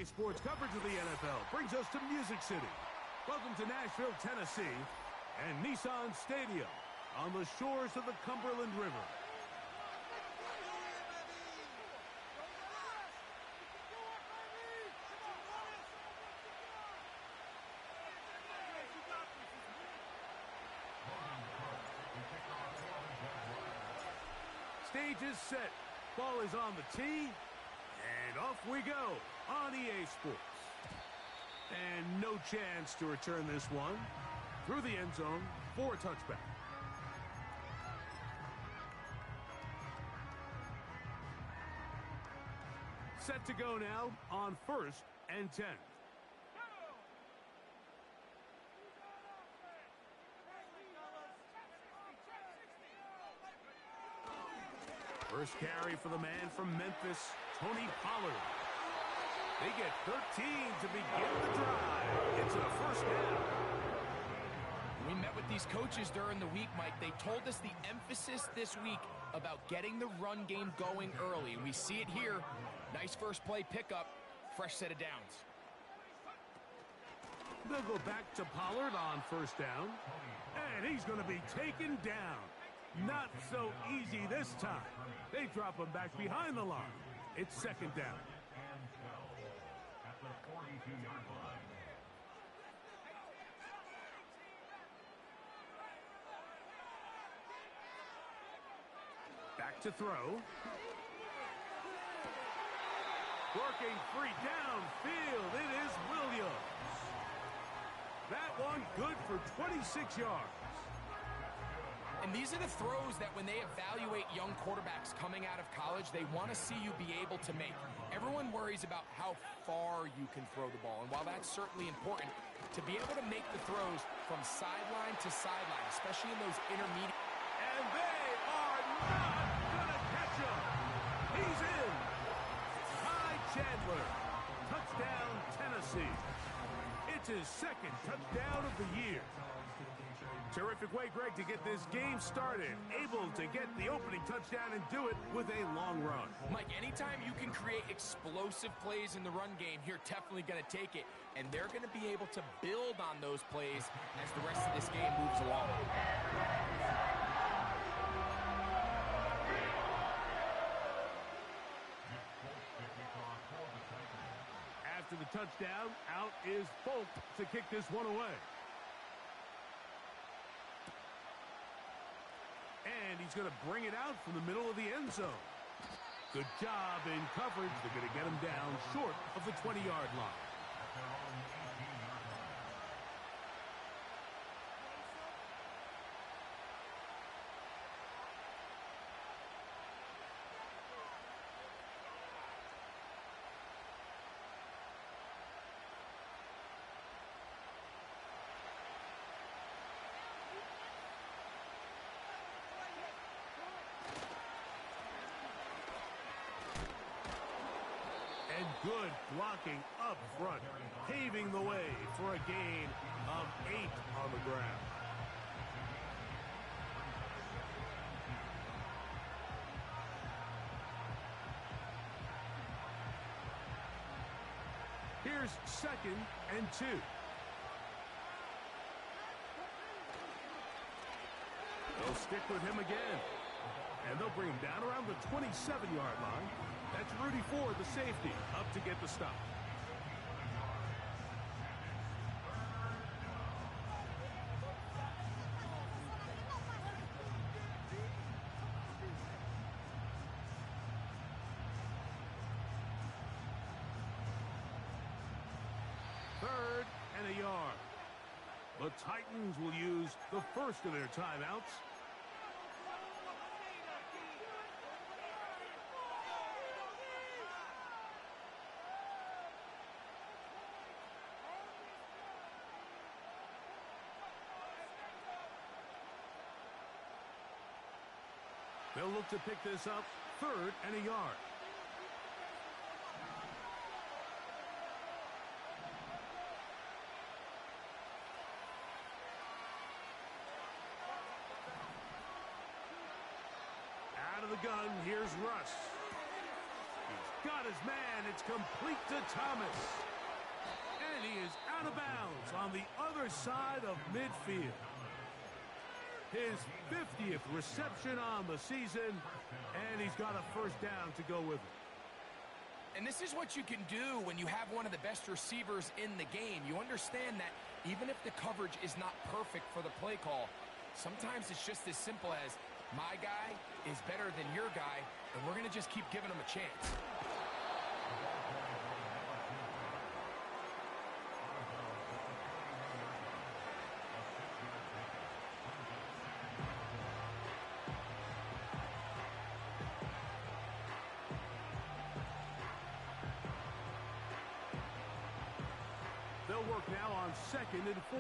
EA Sports coverage of the NFL brings us to Music City. Welcome to Nashville, Tennessee, and Nissan Stadium on the shores of the Cumberland River. Stage is set. Ball is on the tee. And off we go on EA Sports. And no chance to return this one. Through the end zone for a touchback. Set to go now on 1st and 10. First carry for the man from Memphis, Tony Pollard. They get 13 to begin the drive. It's a first down. We met with these coaches during the week, Mike. They told us the emphasis this week about getting the run game going early. We see it here. Nice first play pickup, fresh set of downs. They'll go back to Pollard on first down. And he's going to be taken down. Not so easy this time. They drop him back behind the line. It's second down. At the 42-yard line. Back to throw. Working free downfield. It is Williams. That one good for 26 yards. And these are the throws that when they evaluate young quarterbacks coming out of college, they want to see you be able to make. Everyone worries about how far you can throw the ball. And while that's certainly important, to be able to make the throws from sideline to sideline, especially in those intermediate. And they are not going to catch him. He's in. Ty Chandler. Touchdown, Tennessee. It's his second touchdown of the year. Terrific way, Greg, to get this game started. Able to get the opening touchdown and do it with a long run. Mike, anytime you can create explosive plays in the run game, you're definitely going to take it. And they're going to be able to build on those plays as the rest of this game moves along. After the touchdown, out is Folk to kick this one away. And he's going to bring it out from the middle of the end zone. Good job in coverage. They're going to get him down short of the 20-yard line. And good blocking up front, paving the way for a gain of 8 on the ground. Here's 2nd and 2. They'll stick with him again. And they'll bring him down around the 27-yard line. That's Rudy Ford, the safety, up to get the stop. Third and a yard. The Titans will use the first of their timeouts. They'll look to pick this up, 3rd and a yard. Out of the gun, here's Russ. He's got his man. It's complete to Thomas. And he is out of bounds on the other side of midfield. His 50th reception on the season, and he's got a first down to go with it. And this is what you can do when you have one of the best receivers in the game. You understand that even if the coverage is not perfect for the play call, sometimes it's just as simple as my guy is better than your guy, and we're going to just keep giving him a chance. They'll work now on 2nd and 4.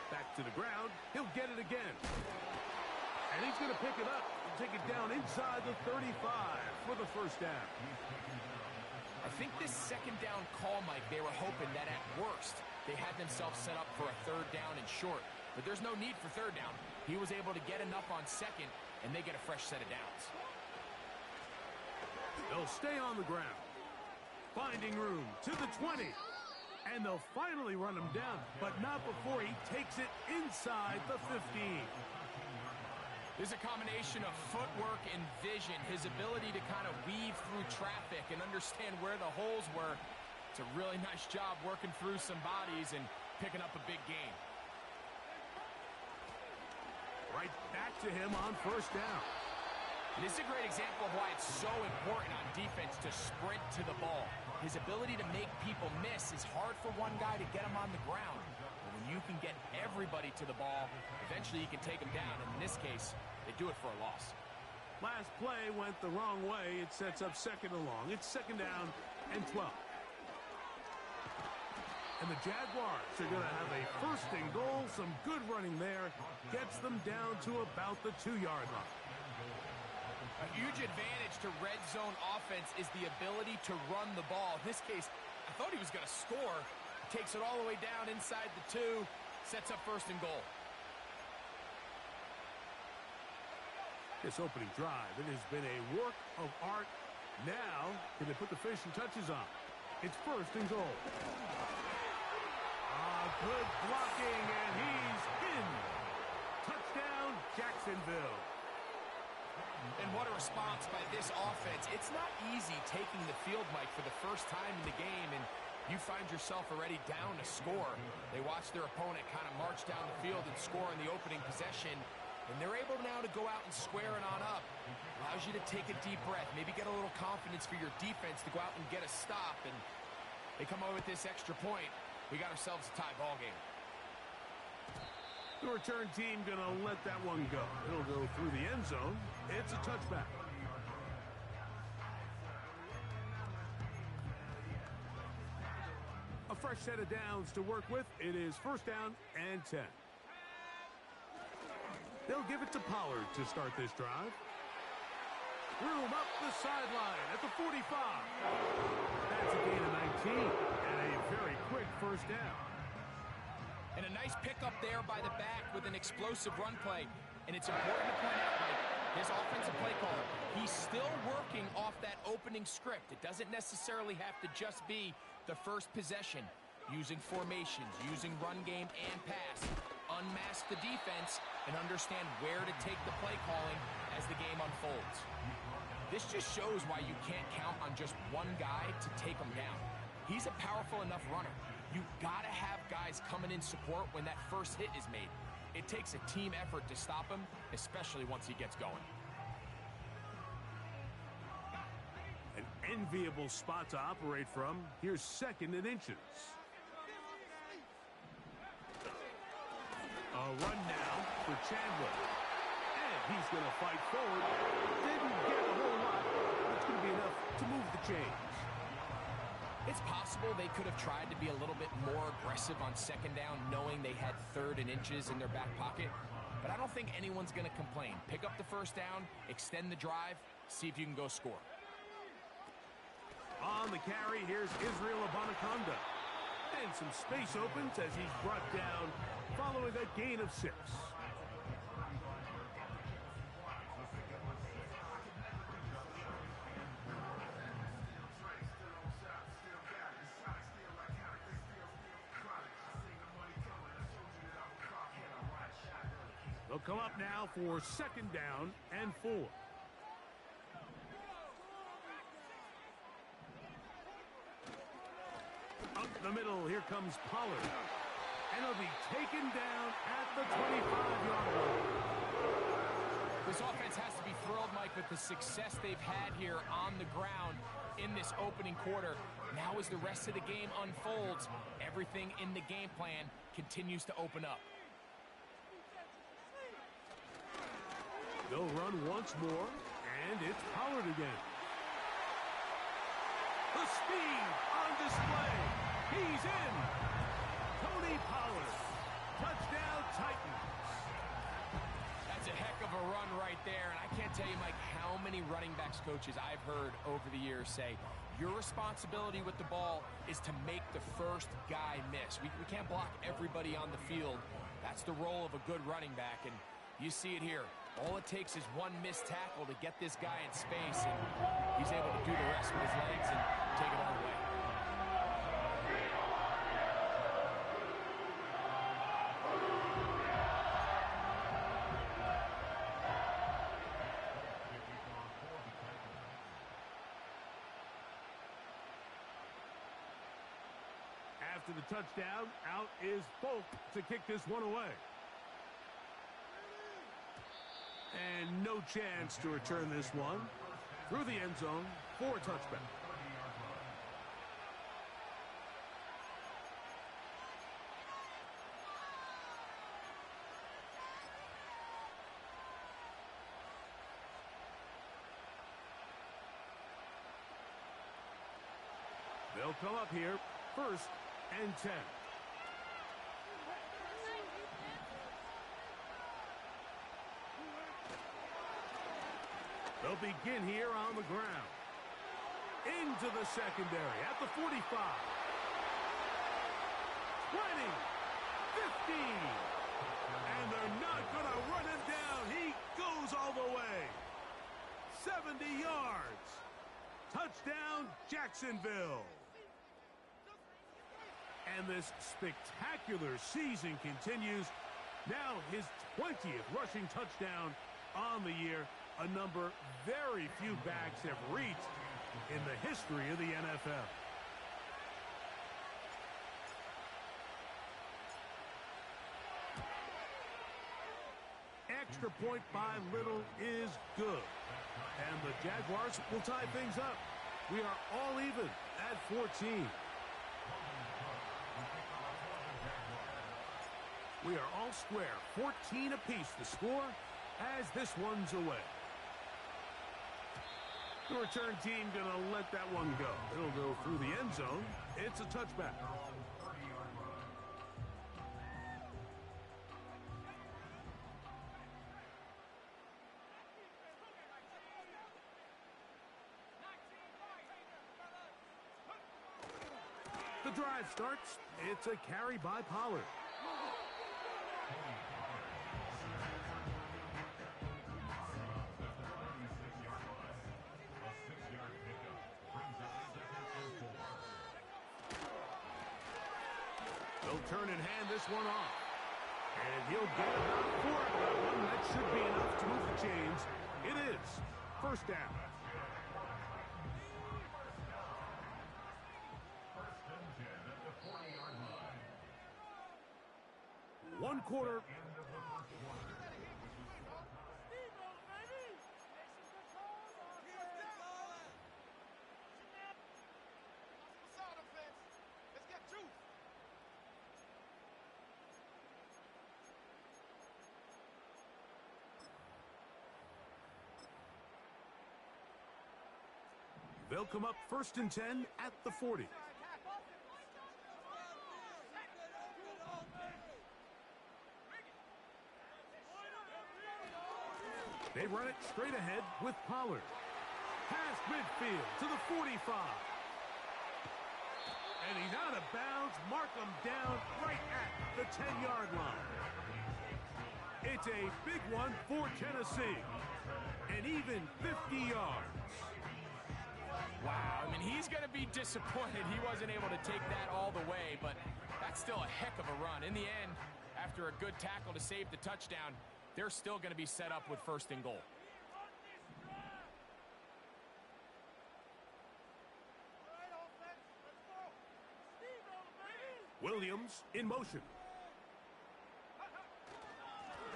Back to the ground. He'll get it again. And he's going to pick it up and take it down inside the 35 for the first down. I think this second down call, Mike, they were hoping that at worst they had themselves set up for a third down and short. But there's no need for third down. He was able to get enough on second, and they get a fresh set of downs. They'll stay on the ground. Finding room to the 20. And they'll finally run him down, but not before he takes it inside the 15. There's a combination of footwork and vision, his ability to kind of weave through traffic and understand where the holes were. It's a really nice job working through some bodies and picking up a big gain. Right back to him on first down. And this is a great example of why it's so important on defense to sprint to the ball. His ability to make people miss is hard for one guy to get him on the ground. But when you can get everybody to the ball, eventually you can take him down. And in this case, they do it for a loss. Last play went the wrong way. It sets up second and long. It's second down and 12. And the Jaguars are going to have a first and goal. Some good running there. Gets them down to about the 2-yard line. A huge advantage to red zone offense is the ability to run the ball. In this case, I thought he was going to score. Takes it all the way down inside the 2. Sets up first and goal. This opening drive, it has been a work of art. Now, can they put the finishing touches on? It's first and goal. Good blocking, and he's in. Touchdown, Jacksonville. And what a response by this offense. It's not easy taking the field, Mike, for the first time in the game, and you find yourself already down to score. They watch their opponent kind of march down the field and score in the opening possession, and they're able now to go out and square it on up. Allows you to take a deep breath, maybe get a little confidence for your defense to go out and get a stop, and they come away with this extra point. We got ourselves a tie ball game. The return team going to let that one go. It'll go through the end zone. It's a touchback. A fresh set of downs to work with. It is first down and 10. They'll give it to Pollard to start this drive. Room up the sideline at the 45. That's a gain of 19 and a very quick first down. And a nice pickup there by the back with an explosive run play. And it's important to point out, Mike, his offensive play caller, he's still working off that opening script. It doesn't necessarily have to just be the first possession. Using formations, using run game and pass. Unmask the defense and understand where to take the play calling as the game unfolds. This just shows why you can't count on just one guy to take him down. He's a powerful enough runner. You've got to have guys coming in support when that first hit is made. It takes a team effort to stop him, especially once he gets going. An enviable spot to operate from. Here's second and inches. A run now for Chandler. And he's going to fight forward. Didn't get a whole lot. It's going to be enough to move the chains. It's possible they could have tried to be a little bit more aggressive on second down, knowing they had third and inches in their back pocket. But I don't think anyone's going to complain. Pick up the first down, extend the drive, see if you can go score. On the carry, here's Israel Abanaconda. And some space opens as he's brought down following a gain of 6. They'll come up now for second down and 4. Up the middle, here comes Pollard. And he'll be taken down at the 25-yard line. This offense has to be thrilled, Mike, with the success they've had here on the ground in this opening quarter. Now as the rest of the game unfolds, everything in the game plan continues to open up. They'll run once more, and it's Pollard again. The speed on display. He's in. Tony Pollard. Touchdown, Titans. That's a heck of a run right there, and I can't tell you, Mike, how many running backs coaches I've heard over the years say, your responsibility with the ball is to make the first guy miss. We can't block everybody on the field. That's the role of a good running back, and you see it here. All it takes is one missed tackle to get this guy in space, and he's able to do the rest with his legs and take it all away. After the touchdown, out is Folk to kick this one away. And no chance to return this one through the end zone for a touchback. They'll come up here, 1st and 10. They'll begin here on the ground. Into the secondary at the 45. 20. 15. And they're not going to run him down. He goes all the way. 70 yards. Touchdown, Jacksonville. And this spectacular season continues. Now his 20th rushing touchdown on the year. A number very few backs have reached in the history of the NFL. Extra point by Little is good. And the Jaguars will tie things up. We are all even at 14. We are all square, 14 apiece to score as this one's away. The return team going to let that one go. It'll go through the end zone. It's a touchback. The drive starts. It's a carry by Pollard. They'll turn and hand this one off. And he'll get about 4 out of that one. That should be enough to move the chains. It is 1st down. One quarter. They'll come up 1st and 10 at the 40. They run it straight ahead with Pollard. Past midfield to the 45. And he's out of bounds. Mark him down right at the 10-yard line. It's a big one for Tennessee. And even 50 yards. Wow, I mean, he's going to be disappointed he wasn't able to take that all the way, but that's still a heck of a run. In the end, after a good tackle to save the touchdown, they're still going to be set up with 1st and goal. Williams in motion.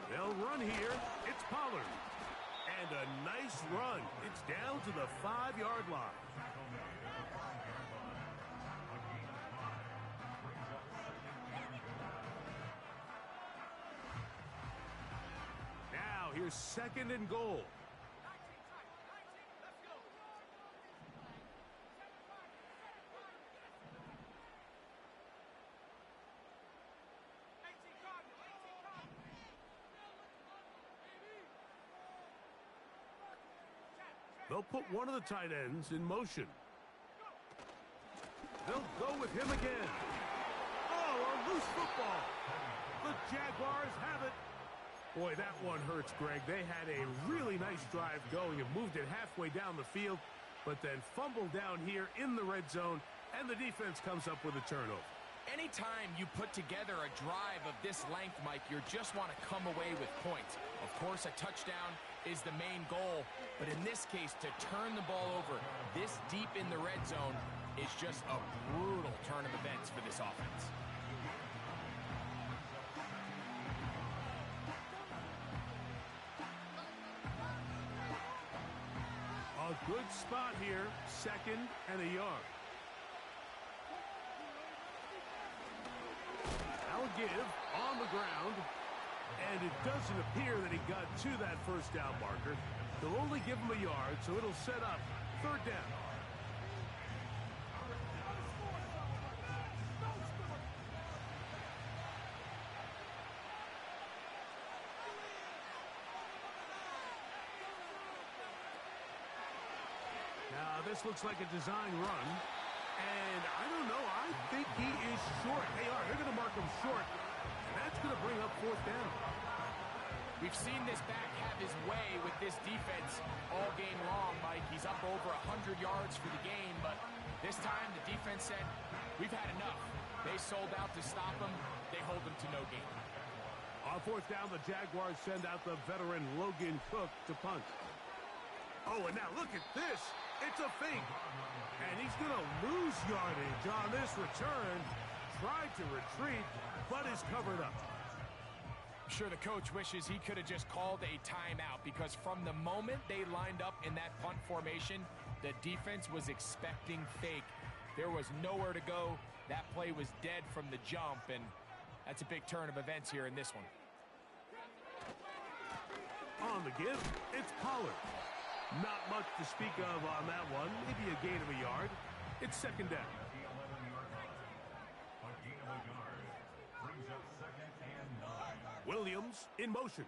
They'll run here. It's Pollard. And a nice run. It's down to the 5-yard line. Now here's 2nd and goal. They'll put one of the tight ends in motion. They'll go with him again. Oh, a loose football. The Jaguars have it. Boy, that one hurts, Greg. They had a really nice drive going and moved it halfway down the field, but then fumbled down here in the red zone, and the defense comes up with a turnover. Anytime you put together a drive of this length, Mike, you just want to come away with points. Of course, a touchdown is the main goal, but in this case, to turn the ball over this deep in the red zone is just a brutal turn of events for this offense. A good spot here, 2nd and a yard. Now a give on the ground, and it doesn't appear that he got to that 1st down marker. They'll only give him a yard, so it'll set up 3rd down. Now this looks like a design run, and I don't know, I think he is short. They're going to mark him short, and that's going to bring up 4th down. We've seen this back have his way with this defense all game long, Mike. He's up over 100 yards for the game, but this time the defense said, we've had enough. They sold out to stop him. They hold him to no gain. On 4th down, the Jaguars send out the veteran Logan Cook to punt. Oh, and now look at this. It's a fake. And he's going to lose yardage on this return. Tried to retreat, but is covered up. I'm sure the coach wishes he could have just called a timeout, because from the moment they lined up in that punt formation, the defense was expecting fake. There was nowhere to go. That play was dead from the jump, and that's a big turn of events here in this one. On the give, it's Pollard. Not much to speak of on that one. Maybe a gain of a yard. It's 2nd down. Williams in motion.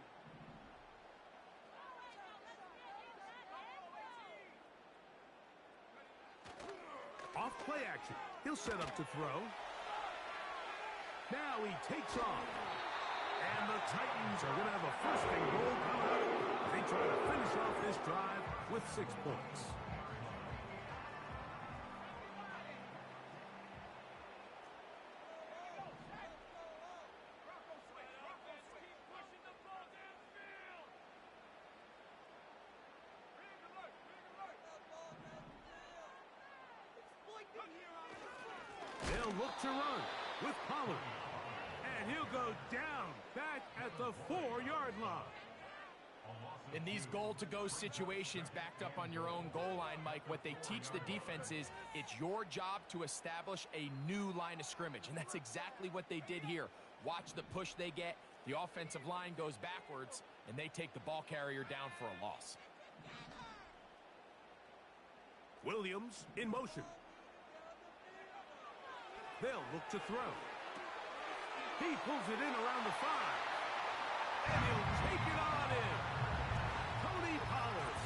Off play action. He'll set up to throw. Now he takes off. And the Titans are going to have a 1st and goal coming up. They try to finish off this drive with 6 points. They'll look to run with Pollard. And he'll go down back at the 4-yard line. In these goal-to-go situations backed up on your own goal line, Mike, what they teach the defense is it's your job to establish a new line of scrimmage, and that's exactly what they did here. Watch the push they get. The offensive line goes backwards, and they take the ball carrier down for a loss. Williams in motion. They'll look to throw. He pulls it in around the 5. And he'll take it on in. Tony Pollard.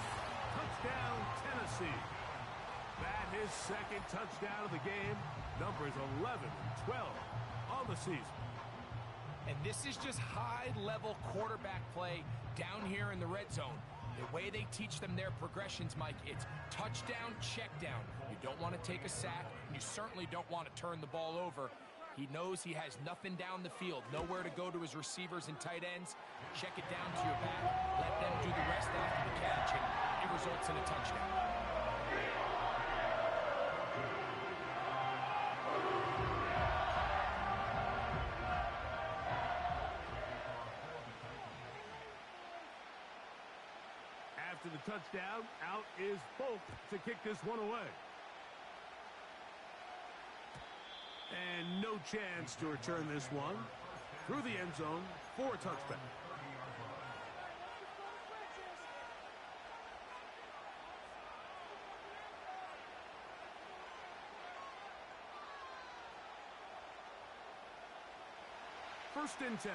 Touchdown, Tennessee. That his 2nd touchdown of the game. Numbers 11 and 12 on the season. And this is just high-level quarterback play down here in the red zone. The way they teach them their progressions, Mike, it's touchdown, check down. You don't want to take a sack, and you certainly don't want to turn the ball over. He knows he has nothing down the field, nowhere to go to his receivers and tight ends. Check it down to your back, let them do the rest after the catch, and it results in a touchdown. After the touchdown, out is Folk to kick this one away. And no chance to return this one through the end zone for a touchback. First and 10.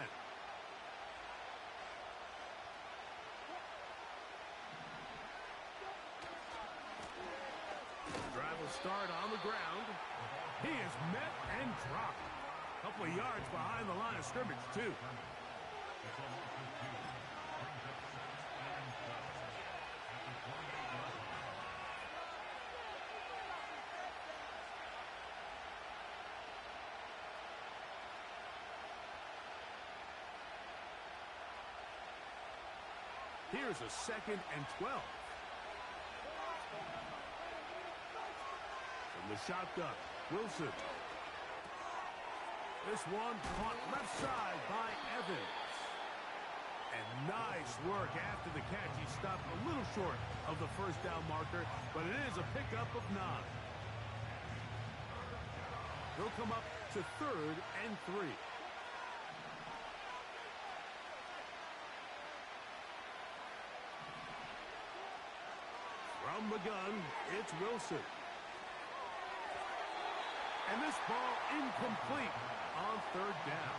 Drive will start on the ground. He is met and dropped. A couple of yards behind the line of scrimmage, too. Here's a 2nd and 12. From the shotgun, Wilson. This one caught left side by Evans. And nice work after the catch. He stopped a little short of the first down marker, but it is a pickup of 9. He'll come up to 3rd and 3. From the gun, it's Wilson. And this ball incomplete on 3rd down.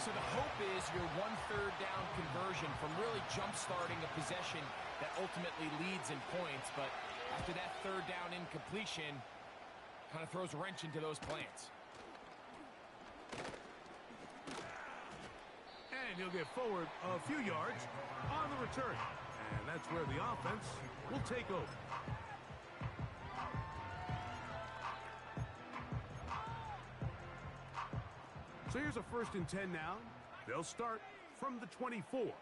So the hope is your 1/3 down conversion from really jump-starting a possession that ultimately leads in points. But after that 3rd down incompletion, kind of throws a wrench into those plans. And he'll get forward a few yards on the return. And that's where the offense will take over. So here's a 1st and 10 now. They'll start from the 24.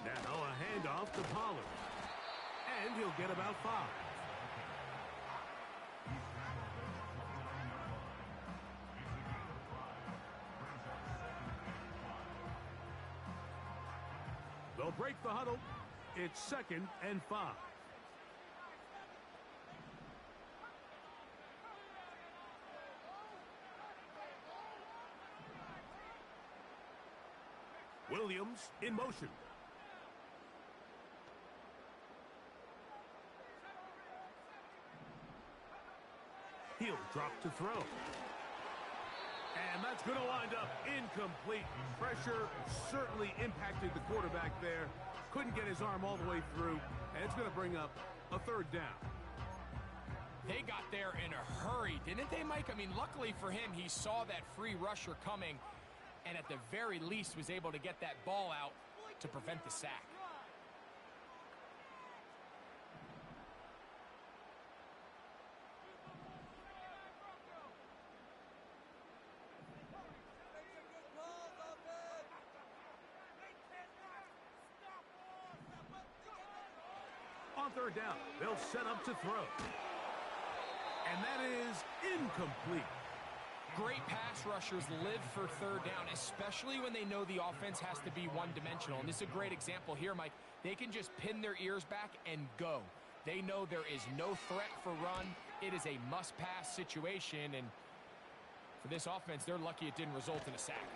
Now a handoff to Pollard. And he'll get about 5. They'll break the huddle. It's 2nd and 5. Williams in motion. He'll drop to throw. And that's going to wind up incomplete. Pressure certainly impacted the quarterback there. Couldn't get his arm all the way through. And it's going to bring up a 3rd down. They got there in a hurry, didn't they, Mike? I mean, luckily for him, he saw that free rusher coming and at the very least was able to get that ball out to prevent the sack. On 3rd down, they'll set up to throw. And that is incomplete. Great pass rushers live for 3rd down, especially when they know the offense has to be one-dimensional. And this is a great example here, Mike. They can just pin their ears back and go. They know there is no threat for run. It is a must-pass situation. And for this offense, they're lucky it didn't result in a sack.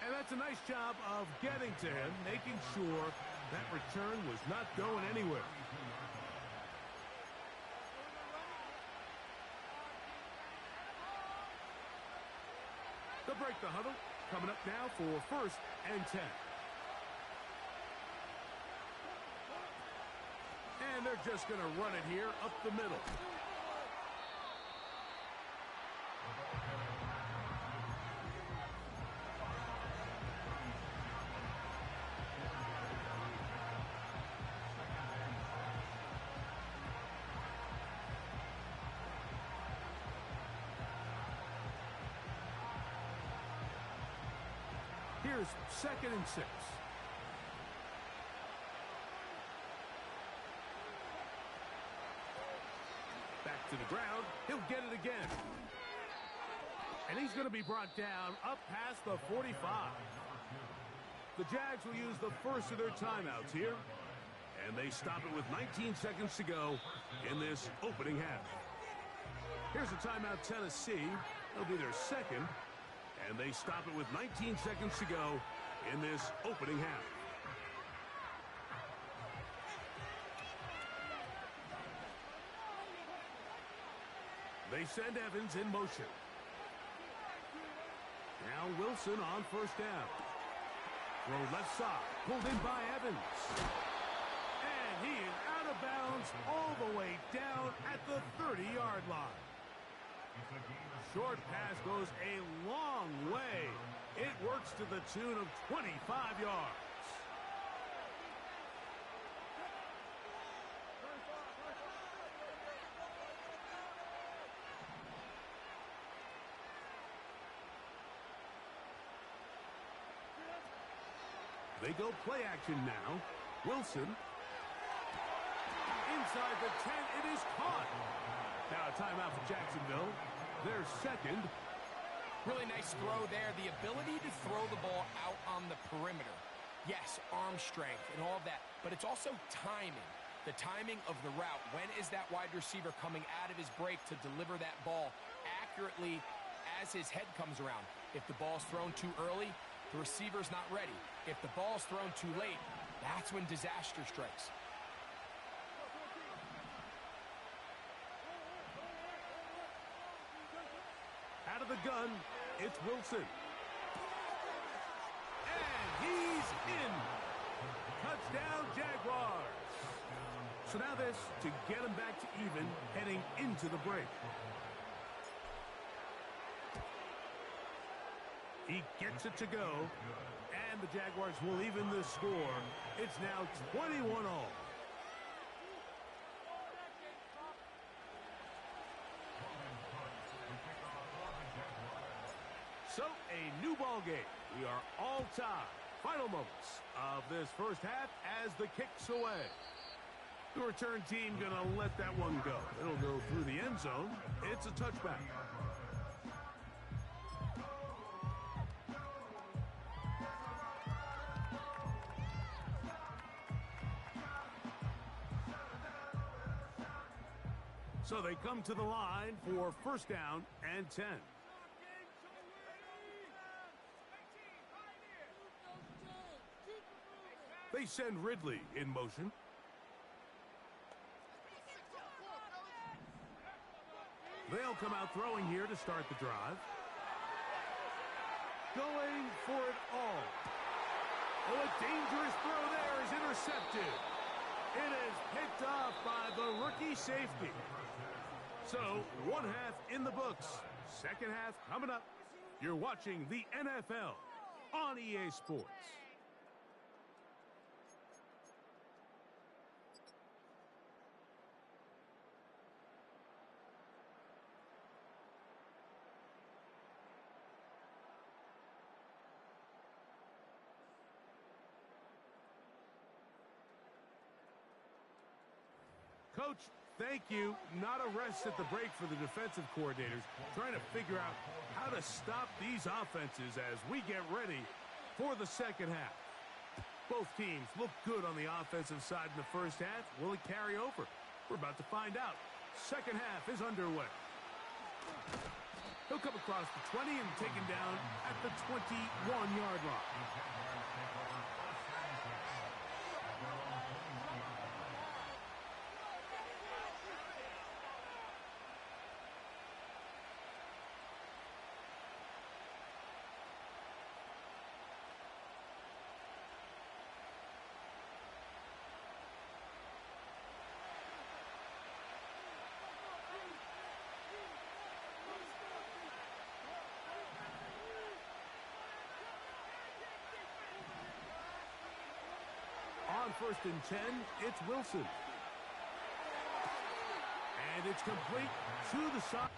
And that's a nice job of getting to him, making sure that return was not going anywhere. They'll break the huddle. Coming up now for 1st and 10. And they're just going to run it here up the middle. Here's 2nd and 6. Back to the ground. He'll get it again. And he's going to be brought down up past the 45. The Jags will use the first of their timeouts here. And they stop it with 19 seconds to go in this opening half. Here's a timeout, Tennessee. It'll be their second. And they stop it with 19 seconds to go in this opening half. They send Evans in motion. Now Wilson on first down. Throw left side. Pulled in by Evans. And he is out of bounds all the way down at the 30-yard line. Short pass goes a long way. It works to the tune of 25 yards. They go play action now. Wilson. Inside the 10, it is caught. Now a timeout for Jacksonville. Their second. Really nice throw there. The ability to throw the ball out on the perimeter. Yes, arm strength and all of that, but it's also timing. The timing of the route. When is that wide receiver coming out of his break to deliver that ball accurately as his head comes around? If the ball's thrown too early, the receiver's not ready. If the ball's thrown too late, that's when disaster strikes. Out of the gun, it's Wilson. And he's in. Touchdown, Jaguars. So now this to get him back to even heading into the break. He gets it to go, and the Jaguars will even the score. It's now 21-all. So, a new ball game. We are all tied. Final moments of this first half as the kick's away. The return team going to let that one go. It'll go through the end zone. It's a touchback. So they come to the line for first down and 10. They send Ridley in motion. They'll come out throwing here to start the drive. Going for it all. Oh, a dangerous throw there is intercepted. It is picked off by the rookie safety. So, one half in the books. Second half coming up. You're watching the NFL on EA Sports. Coach, thank you. Not a rest at the break for the defensive coordinators, trying to figure out how to stop these offenses as we get ready for the second half. Both teams look good on the offensive side in the first half. Will it carry over? We're about to find out. Second half is underway. He'll come across the 20 and take him down at the 21-yard line. On first and 10, it's Wilson. And it's complete to the side.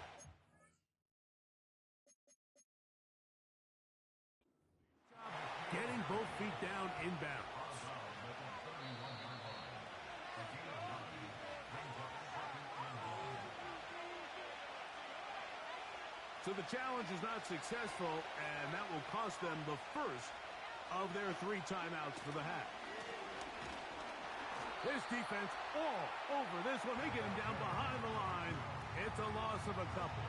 So the challenge is not successful, and that will cost them the first of their 3 timeouts for the half. This defense all over this one. They get him down behind the line. It's a loss of a couple.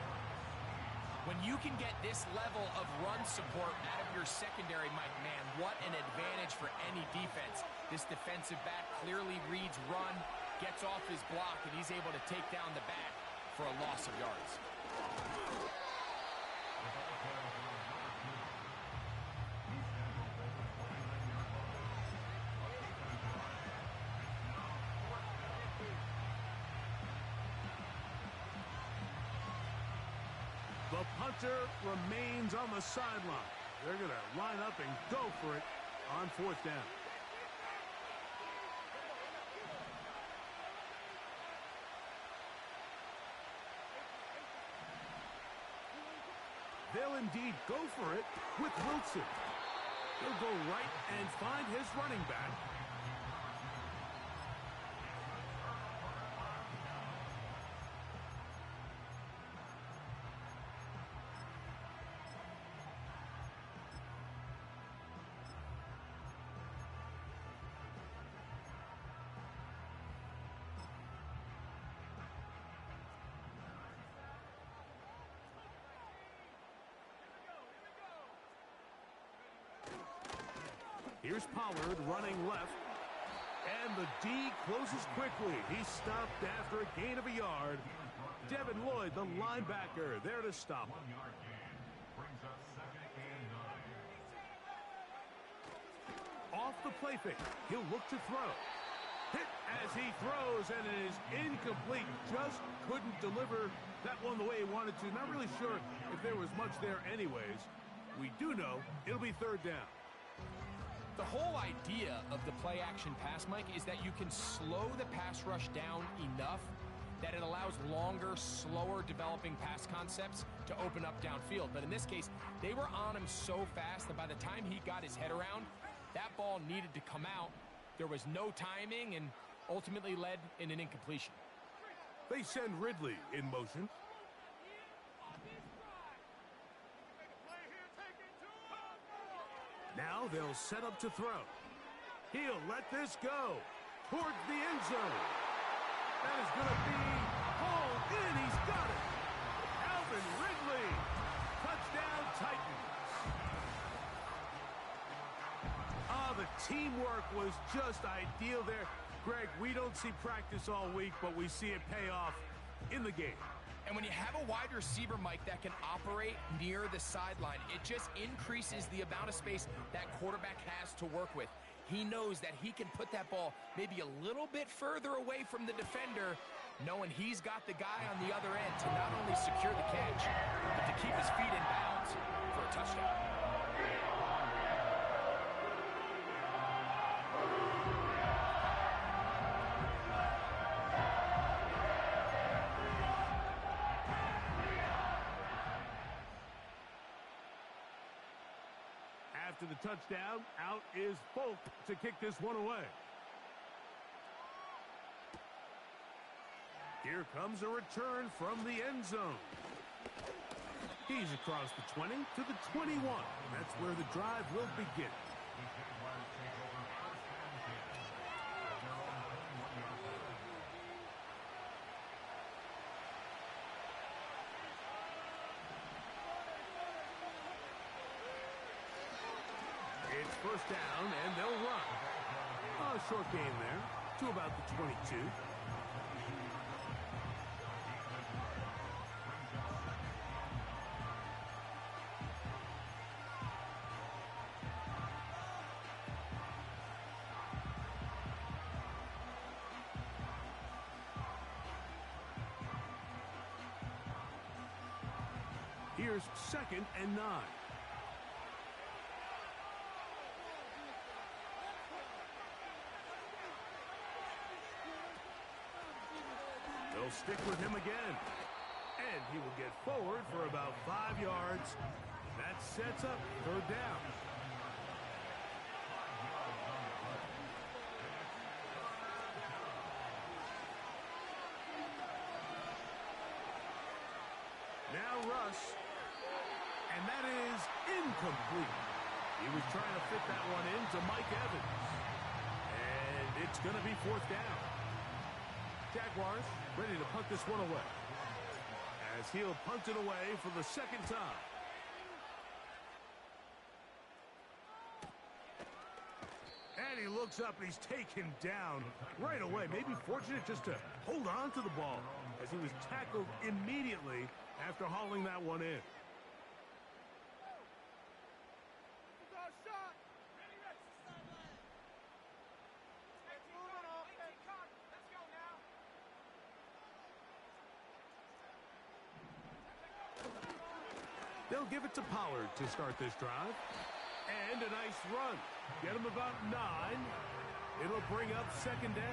When you can get this level of run support out of your secondary, Mike, man, what an advantage for any defense. This defensive back clearly reads run, gets off his block, and he's able to take down the back for a loss of yards. The punter remains on the sideline. They're going to line up and go for it on 4th down. They'll indeed go for it with Wilson. He'll go right and find his running back. Here's Pollard running left. And the D closes quickly. He's stopped after a gain of a yard. Devin Lloyd, the linebacker, there to stop him. Off the play fake. He'll look to throw. Hit as he throws, and it is incomplete. Just couldn't deliver that one the way he wanted to. Not really sure if there was much there anyways. We do know it'll be 3rd down. The whole idea of the play-action pass, Mike, is that you can slow the pass rush down enough that it allows longer, slower developing pass concepts to open up downfield. But in this case, they were on him so fast that by the time he got his head around, that ball needed to come out. There was no timing and ultimately led in an incompletion. They send Ridley in motion. Now they'll set up to throw. He'll let this go towards the end zone. That is going to be pulled in. He's got it. Alvin Ridley. Touchdown Titans. The teamwork was just ideal there. Greg, we don't see practice all week, but we see it pay off in the game. And when you have a wide receiver, Mike, that can operate near the sideline, it just increases the amount of space that quarterback has to work with. He knows that he can put that ball maybe a little bit further away from the defender, knowing he's got the guy on the other end to not only secure the catch, but to keep his feet in bounds for a touchdown. After the touchdown, out is Folk to kick this one away. Here comes a return from the end zone. He's across the 20 to the 21. That's where the drive will begin. It's 1st down, and they'll run. A short gain there to about the 22. Here's 2nd and 9. They'll stick with him again. And he will get forward for about 5 yards. That sets up 3rd down. Now Russ And that is incomplete. He was trying to fit that one into Mike Evans. And it's going to be fourth down. Jaguars ready to punt this one away. As he'll punt it away for the second time. And he looks up and he's taken down right away. Maybe fortunate just to hold on to the ball as he was tackled immediately after hauling that one in. They'll give it to Pollard to start this drive. And a nice run. Get him about 9. It'll bring up second down.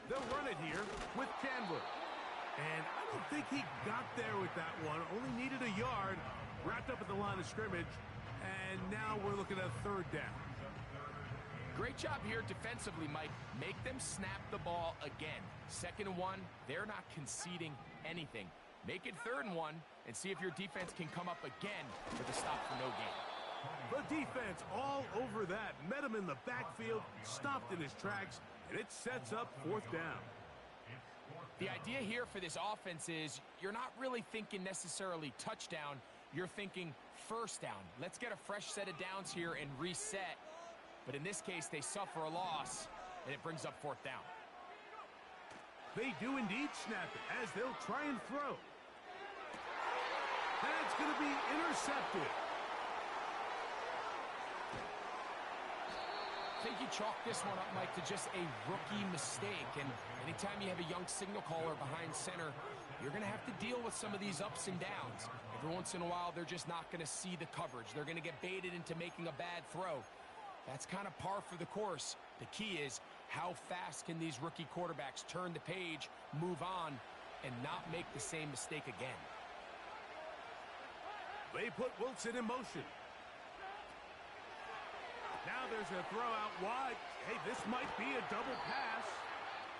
They'll run it here with Chandler. And I don't think he got there with that one. Only needed a yard. Wrapped up at the line of scrimmage. And now we're looking at third down. Great job here defensively, Mike. Make them snap the ball again. 2nd and 1, they're not conceding anything. Make it 3rd and 1 and see if your defense can come up again with a stop for no gain. The defense all over that. Met him in the backfield, stopped in his tracks, and it sets up 4th down. The idea here for this offense is you're not really thinking necessarily touchdown. You're thinking first down. Let's get a fresh set of downs here and reset. But in this case, they suffer a loss, and it brings up 4th down. They do indeed snap it as they'll try and throw. That's going to be intercepted. I think you chalk this one up, Mike, to just a rookie mistake. And anytime you have a young signal caller behind center, you're going to have to deal with some of these ups and downs. Every once in a while, they're just not going to see the coverage. They're going to get baited into making a bad throw. That's kind of par for the course. The key is how fast can these rookie quarterbacks turn the page, move on, and not make the same mistake again. They put Wilson in motion. Now there's a throw out wide. Hey, this might be a double pass.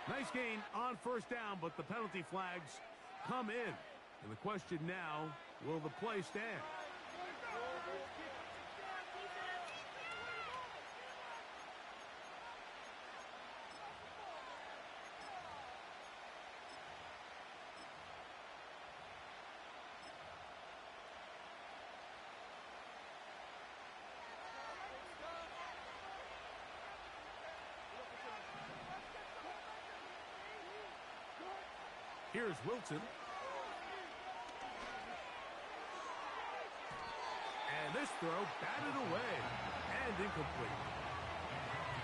Nice gain on first down, but the penalty flags come in. And the question now, will the play stand? Here's Wilson. And this throw batted away and incomplete.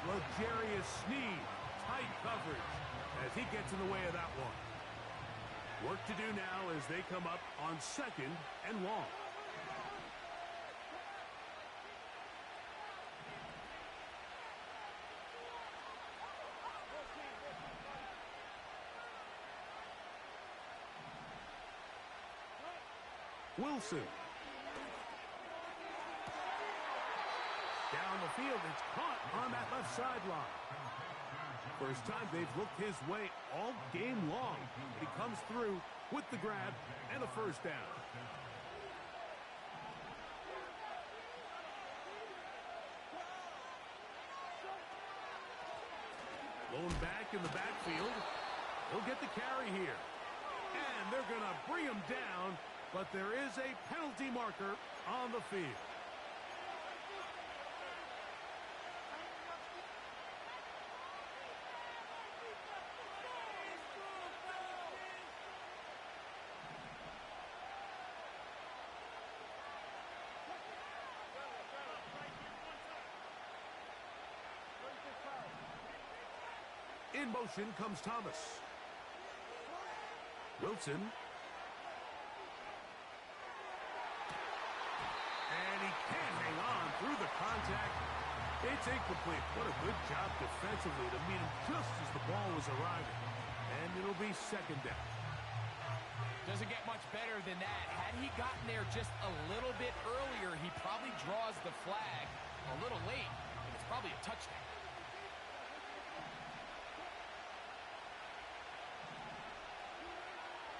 L'Jarius Sneed, tight coverage as he gets in the way of that one. Work to do now as they come up on 2nd and long. Wilson. Down the field, it's caught on that left sideline. First time they've looked his way all game long. He comes through with the grab and a first down. Blown back in the backfield. He'll get the carry here. And they're going to bring him down. But there is a penalty marker on the field. In motion comes Thomas. Wilson. And he can't hang on through the contact. It's incomplete. What a good job defensively to meet him just as the ball was arriving. And it'll be 2nd down. Does a doesn't get much better than that. Had he gotten there just a little bit earlier, he probably draws the flag a little late, and it's probably a touchdown.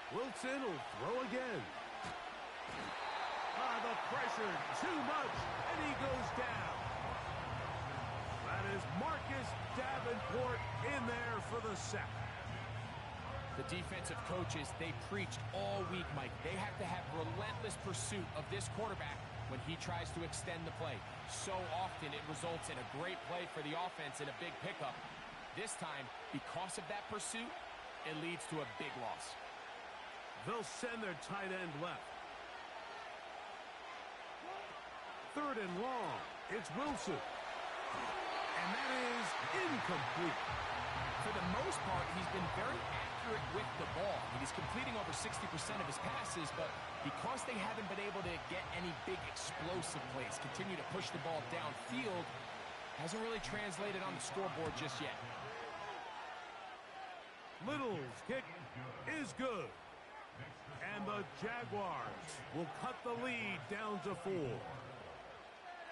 Wilson will throw again. The pressure, too much, and he goes down. That is Marcus Davenport in there for the sack. The defensive coaches, they preached all week, Mike. They have to have relentless pursuit of this quarterback when he tries to extend the play. So often it results in a great play for the offense and a big pickup. This time, because of that pursuit, it leads to a big loss. They'll send their tight end left. 3rd and long. It's Wilson. And that is incomplete. For the most part, he's been very accurate with the ball. He's completing over 60% of his passes, but because they haven't been able to get any big explosive plays, continue to push the ball downfield, hasn't really translated on the scoreboard just yet. Little's kick is good. And the Jaguars will cut the lead down to 4.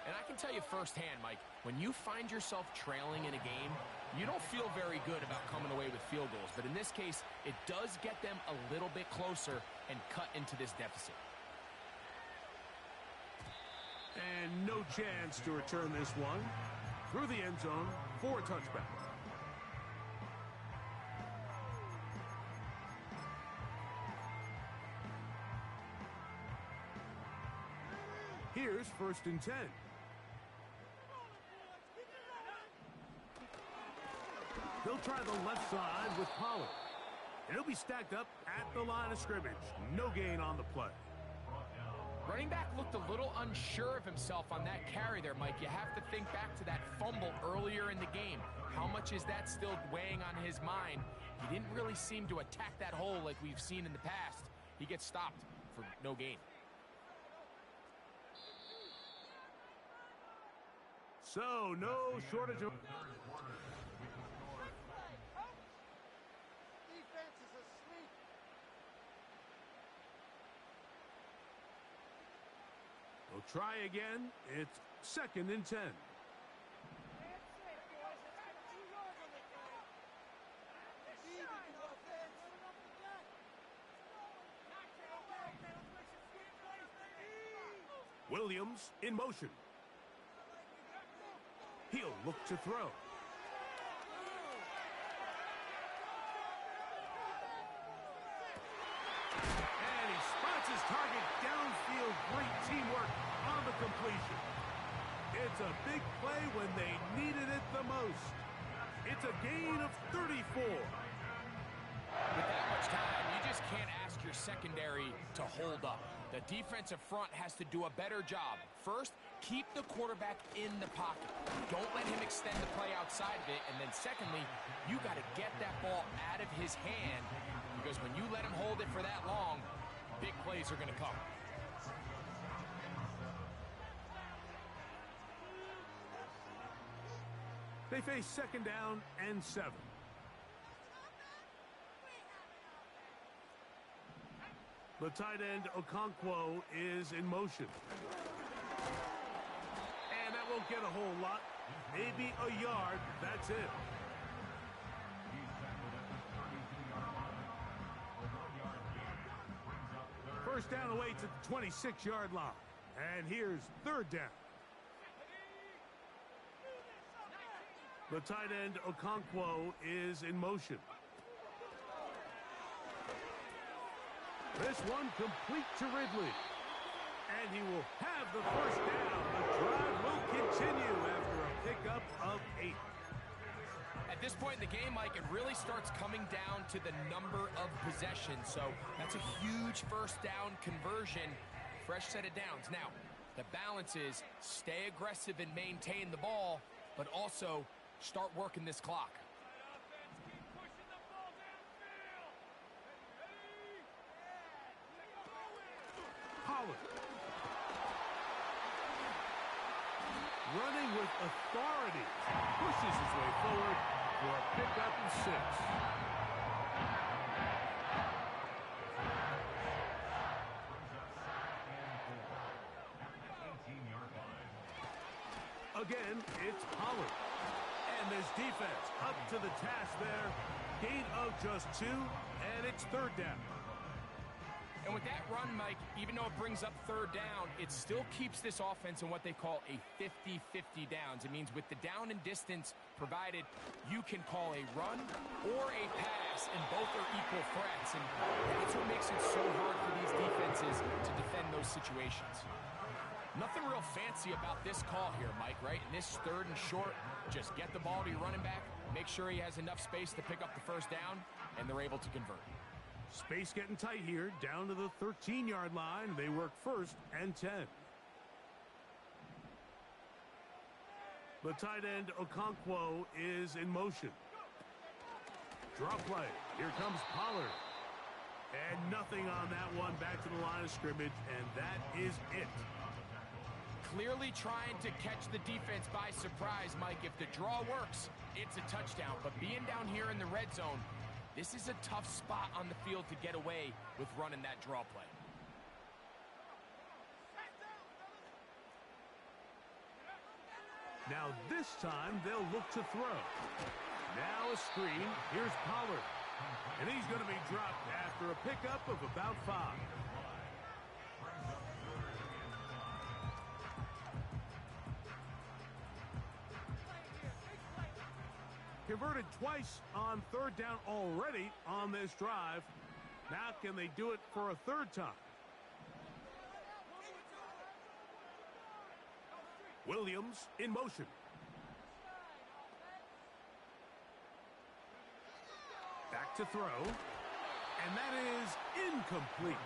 And I can tell you firsthand, Mike, when you find yourself trailing in a game, you don't feel very good about coming away with field goals. But in this case, it does get them a little bit closer and cut into this deficit. And no chance to return this one through the end zone for a touchback. Here's 1st and 10. They'll try the left side with Pollard. And he'll be stacked up at the line of scrimmage. No gain on the play. Running back looked a little unsure of himself on that carry there, Mike. You have to think back to that fumble earlier in the game. How much is that still weighing on his mind? He didn't really seem to attack that hole like we've seen in the past. He gets stopped for no gain. So, no shortage of... We'll try again. It's 2nd and 10. Williams in motion. He'll look to throw. And he spots his target downfield. Great teamwork on the completion. It's a big play when they needed it the most. It's a gain of 34. With that much time, you just can't ask your secondary to hold up. The defensive front has to do a better job. First, keep the quarterback in the pocket. Don't let him extend the play outside of it. And then secondly, you got to get that ball out of his hand, because when you let him hold it for that long, big plays are going to come. They face 2nd down and 7. The tight end, Okonkwo, is in motion. And that won't get a whole lot. Maybe a yard. That's it. First down away to the 26-yard line. And here's 3rd down. The tight end, Okonkwo, is in motion. This one complete to Ridley. And he will have the first down. The drive will continue after a pickup of 8. At this point in the game, Mike, it really starts coming down to the number of possessions. So that's a huge first down conversion. Fresh set of downs. Now, the balance is stay aggressive and maintain the ball, but also start working this clock. Running with authority, pushes his way forward for a pickup of 6. Again, it's Pollard. And this defense up to the task there. Gain of just 2, and it's third down. And with that run, Mike, even though it brings up third down, it still keeps this offense in what they call a 50-50 downs. It means with the down and distance provided, you can call a run or a pass, and both are equal threats. And that's what makes it so hard for these defenses to defend those situations. Nothing real fancy about this call here, Mike, right? In this third and short, just get the ball to your running back, make sure he has enough space to pick up the first down, and they're able to convert. Space getting tight here, down to the 13-yard line. They work first and 10. The tight end, Okonkwo, is in motion. Draw play. Here comes Pollard. And nothing on that one. Back to the line of scrimmage, and that is it. Clearly trying to catch the defense by surprise, Mike. If the draw works, it's a touchdown. But being down here in the red zone, this is a tough spot on the field to get away with running that draw play. Now this time they'll look to throw. Now a screen. Here's Pollard. And he's going to be dropped after a pickup of about 5. Converted twice on third down already on this drive. Now can they do it for a third time? Williams in motion. Back to throw. And that is incomplete.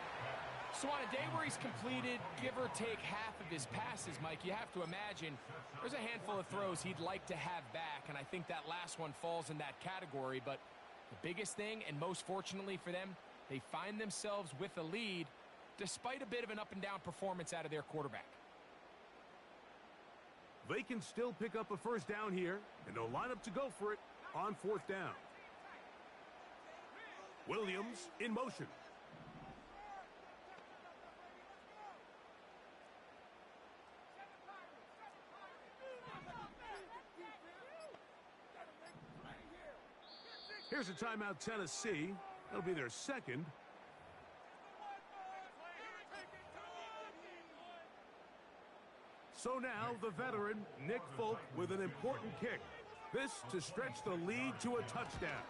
So on a day where he's completed, give or take half of his passes, Mike, you have to imagine there's a handful of throws he'd like to have back, and I think that last one falls in that category. But the biggest thing, and most fortunately for them, they find themselves with a lead despite a bit of an up-and-down performance out of their quarterback. They can still pick up a first down here, and they'll line up to go for it on fourth down. Williams in motion. Here's a timeout, Tennessee. That'll be their second. So now the veteran, Nick Folk, with an important kick. This to stretch the lead to a touchdown.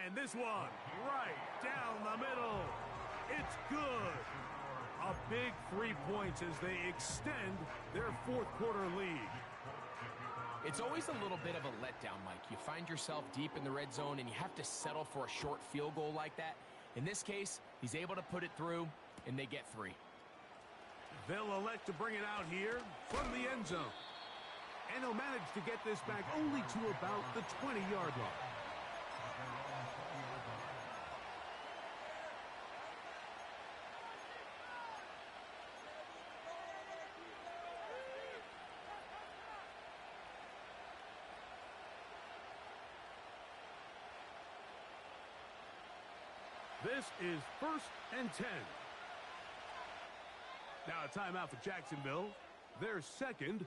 And this one, right down the middle. It's good. A big 3 points as they extend their fourth quarter lead. It's always a little bit of a letdown, Mike. You find yourself deep in the red zone and you have to settle for a short field goal like that. In this case, he's able to put it through, and they get 3. They'll elect to bring it out here from the end zone. And he'll manage to get this back only to about the 20-yard line. This is first and 10. Now a timeout for Jacksonville. Their second.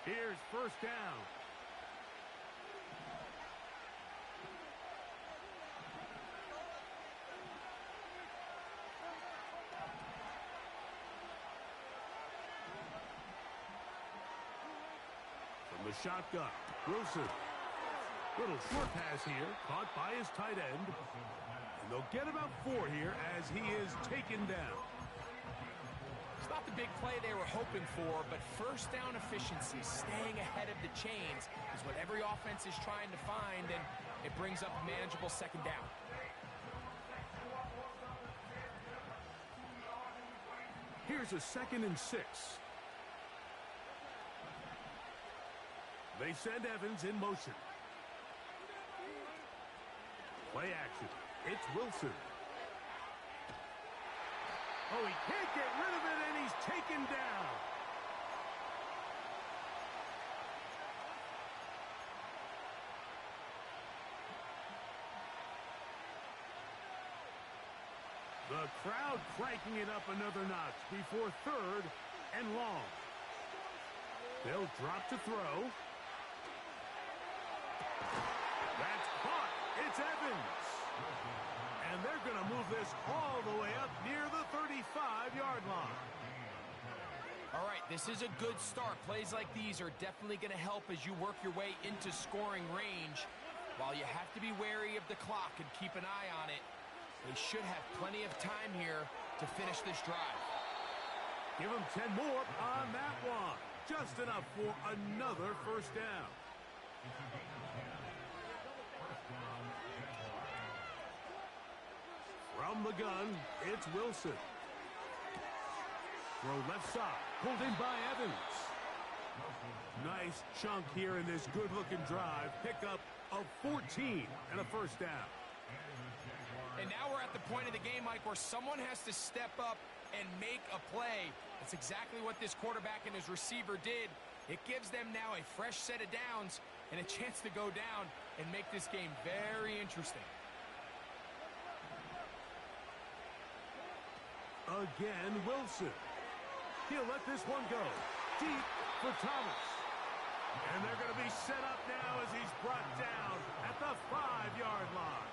Here's first down. From the shotgun, Wilson. Little short pass here, caught by his tight end. And they'll get about 4 here as he is taken down. It's not the big play they were hoping for, but first down efficiency, staying ahead of the chains, is what every offense is trying to find, and it brings up a manageable second down. Here's a 2nd and 6. They send Evans in motion. Play action. It's Wilson. Oh, he can't get rid of it, and he's taken down. The crowd cranking it up another notch before 3rd and long. They'll drop to throw. That's caught. It's Evans. And they're going to move this all the way up near the 35-yard line. All right, this is a good start. Plays like these are definitely going to help as you work your way into scoring range. While you have to be wary of the clock and keep an eye on it, they should have plenty of time here to finish this drive. Give them 10 more on that one. Just enough for another first down. From the gun, it's Wilson. Throw left side. Pulled in by Evans. Nice chunk here in this good-looking drive. Pickup of 14 and a first down. And now we're at the point of the game, Mike, where someone has to step up and make a play. That's exactly what this quarterback and his receiver did. It gives them now a fresh set of downs and a chance to go down and make this game very interesting. Again, Wilson. He'll let this one go. Deep for Thomas. And they're going to be set up now as he's brought down at the 5-yard line.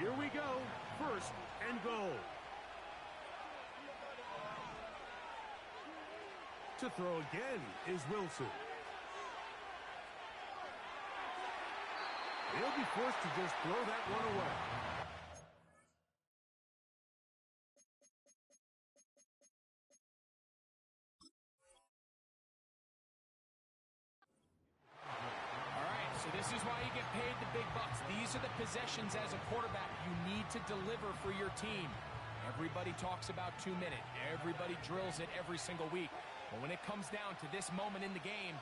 Here we go. 1st and goal. To throw again is Wilson. He'll be forced to just throw that one away. This is why you get paid the big bucks. These are the possessions as a quarterback you need to deliver for your team. Everybody talks about 2 minute. Everybody drills it every single week. But when it comes down to this moment in the game,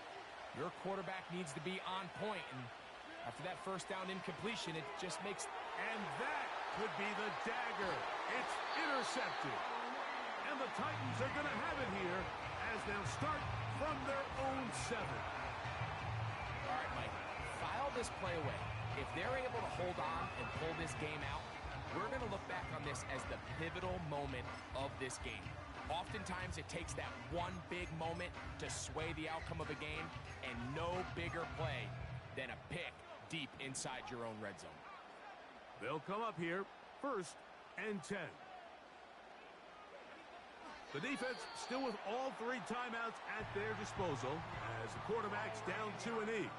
your quarterback needs to be on point. And after that first down incompletion, it just makes... And that could be the dagger. It's intercepted. And the Titans are going to have it here as they'll start from their own 7. All right, Mike. File this play away. If they're able to hold on and pull this game out, we're going to look back on this as the pivotal moment of this game. Oftentimes, it takes that one big moment to sway the outcome of a game, and no bigger play than a pick deep inside your own red zone. They'll come up here, 1st and 10. The defense still with all 3 timeouts at their disposal as the quarterback's down to a knee.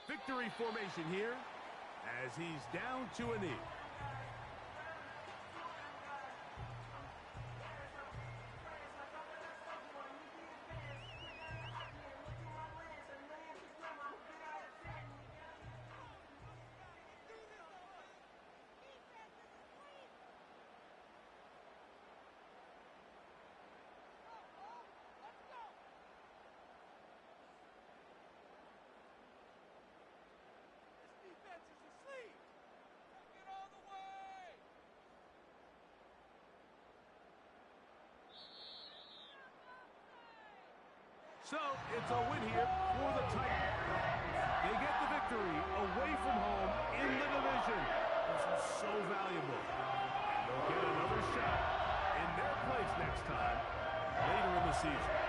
Victory formation here as he's down to a knee. So, it's a win here for the Titans. They get the victory away from home in the division. valuable. And they'll get another shot in their place next time later in the season.